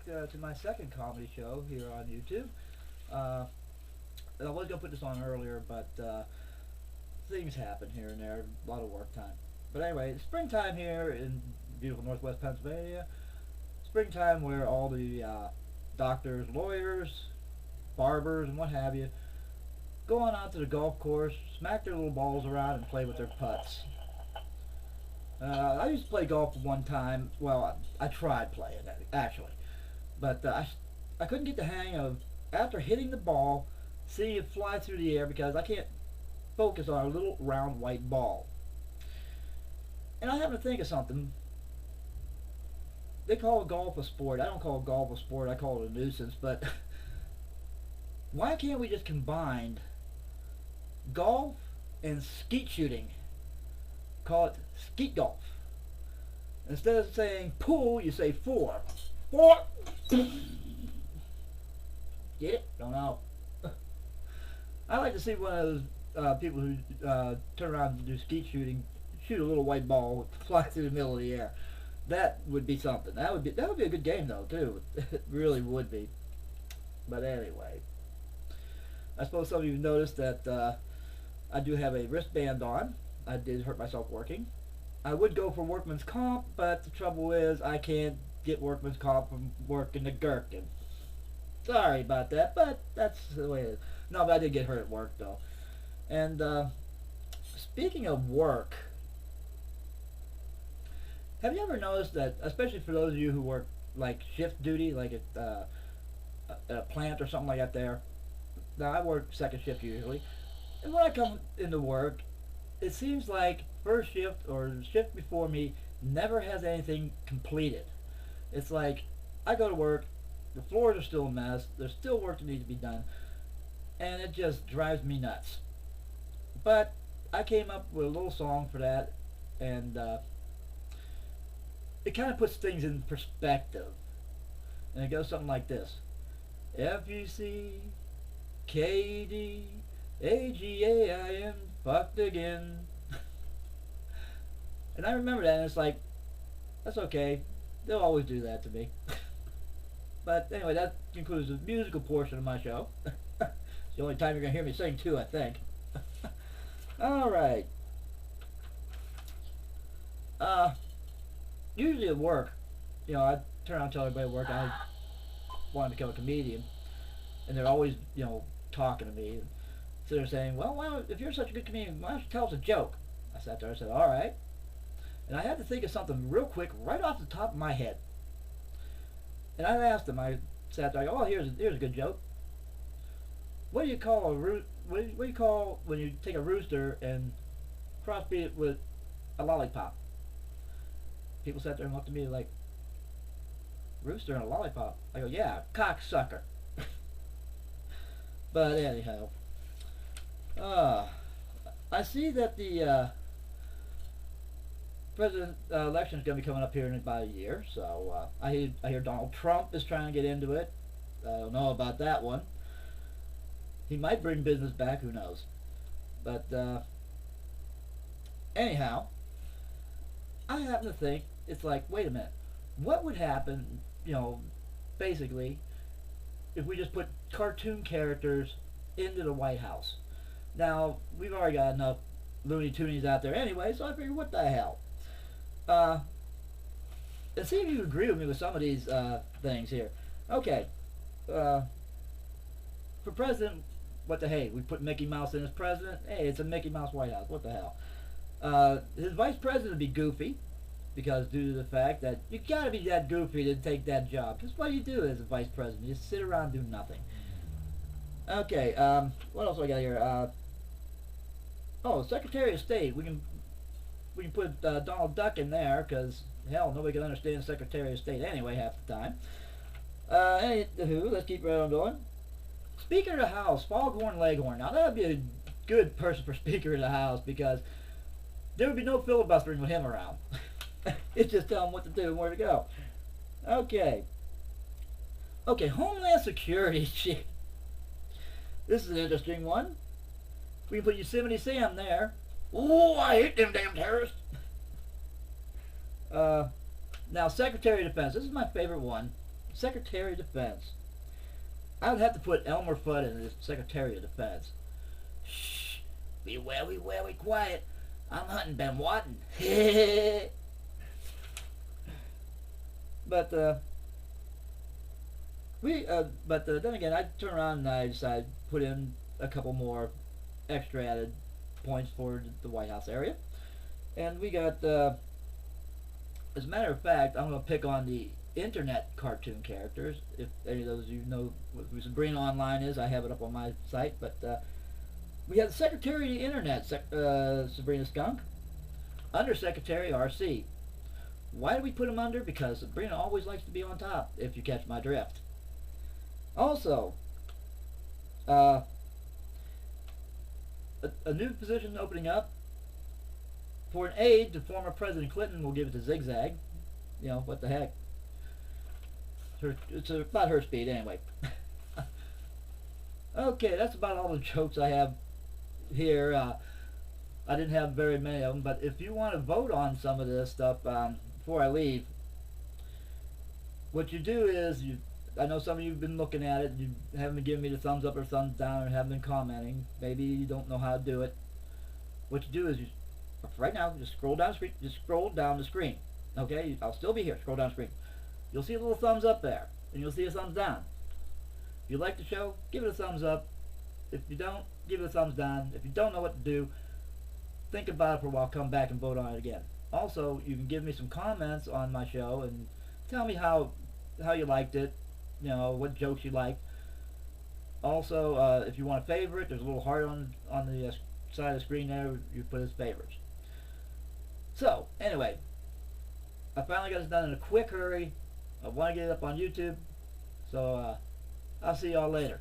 to my second comedy show here on YouTube. Uh, I was going to put this on earlier, but things happen here and there, a lot of work time. But anyway, it's springtime here in beautiful northwest Pennsylvania. Springtime where all the doctors, lawyers, barbers, and what have you go on out to the golf course, smack their little balls around, and play with their putts. I used to play golf one time. Well, I tried playing it, actually. But I couldn't get the hang of, after hitting the ball, seeing it fly through the air because I can't focus on a little round white ball. And I happened to think of something. They call golf a sport. I don't call golf a sport. I call it a nuisance. But why can't we just combine golf and skeet shooting? Call it skeet golf. Instead of saying pool, you say four. Four. Get it? Don't know. I like to see one of those people who turn around and do skeet shooting, shoot a little white ball, fly through the middle of the air. That would be something. That would be a good game though too. It really would be. But anyway, I suppose some of you noticed that I do have a wristband on. I did hurt myself working. I would go for workman's comp, but the trouble is I can't get workman's comp from working the gherkin. Sorry about that, but that's the way it is. No, but I did get hurt at work though. And speaking of work, have you ever noticed that, especially for those of you who work like shift duty, like at a plant or something like that there? Now I work second shift usually, and when I come into work, it seems like first shift or the shift before me never has anything completed. It's like I go to work, the floors are still a mess, there's still work that needs to be done, and it just drives me nuts. But I came up with a little song for that, and it kind of puts things in perspective. And it goes something like this: FUCKDAGAIN, fucked again. And I remember that, and it's like, that's okay. They'll always do that to me. But anyway, that concludes the musical portion of my show. It's the only time you're going to hear me sing too, I think. Alright. Usually at work, I turn around and tell everybody at work I want to become a comedian. And they're always, talking to me. So they're saying, well, if you're such a good comedian, why don't you tell us a joke? I sat there and said, alright. And I had to think of something real quick right off the top of my head. And I asked them, I sat there, oh, here's a good joke. What do you call what do you call when you take a rooster and crossbreed it with a lollipop? People sat there and looked at me like, rooster and a lollipop? I go, yeah, cocksucker. But anyhow, I see that the president election is going to be coming up here in about a year. So I hear Donald Trump is trying to get into it. I don't know about that one. He might bring business back, who knows. But anyhow, I happen to think, it's like, wait a minute, what would happen, basically, if we just put cartoon characters into the White House? Now, we've already got enough Looney Toonies out there anyway, so I figured, what the hell? And see if you agree with me with some of these things here. Okay, for president, what the hey? We put Mickey Mouse in as president. Hey, it's a Mickey Mouse White House. What the hell? His vice president would be Goofy, because due to the fact that you gotta be that goofy to take that job. Because what do you do as a vice president? You just sit around and do nothing. Okay, what else do I got here? Secretary of State. We can put Donald Duck in there, because hell, nobody can understand Secretary of State anyway half the time. Anywho, let's keep right on going. Speaker of the House, Foghorn Leghorn. Now that would be a good person for Speaker of the House, because there would be no filibustering with him around. It's just tell him what to do and where to go. Okay, Homeland Security. This is an interesting one. We can put Yosemite Sam there. Oh, I hate them damn terrorists. Now, Secretary of Defense. This is my favorite one. Secretary of Defense. I would have to put Elmer Fudd in as Secretary of Defense. Shh, be very, very quiet. I'm hunting Ben Watson. but then again, I turn around and I decide to put in a couple more extra added points for the White House area, and we got. As a matter of fact, I'm going to pick on the internet cartoon characters. If any of those of you know who Sabrina Online is, I have it up on my site. But we have the Secretary of the Internet, Sabrina Skunk. Undersecretary RC. Why do we put him under? Because Sabrina always likes to be on top, if you catch my drift. Also, a new position opening up. For an aide to former President Clinton, we'll give it to Zigzag. You know, what the heck. It's about her speed anyway. Okay, that's about all the jokes I have here. I didn't have very many of them, but if you want to vote on some of this stuff before I leave, what you do is, I know some of you have been looking at it, you haven't been giving me the thumbs up or thumbs down, or haven't been commenting. Maybe you don't know how to do it. What you do is, right now, just scroll down the screen. Just scroll down the screen. Okay, I'll still be here. Scroll down the screen. You'll see a little thumbs up there, and you'll see a thumbs down. If you like the show, give it a thumbs up. If you don't, give it a thumbs down. If you don't know what to do, think about it for a while. Come back and vote on it again. Also, you can give me some comments on my show and tell me how you liked it. You know, what jokes you liked. Also, if you want a favorite, there's a little heart on the side of the screen there. You put as favorites. So, anyway, I finally got this done in a quick hurry. I want to get it up on YouTube. So, I'll see y'all later.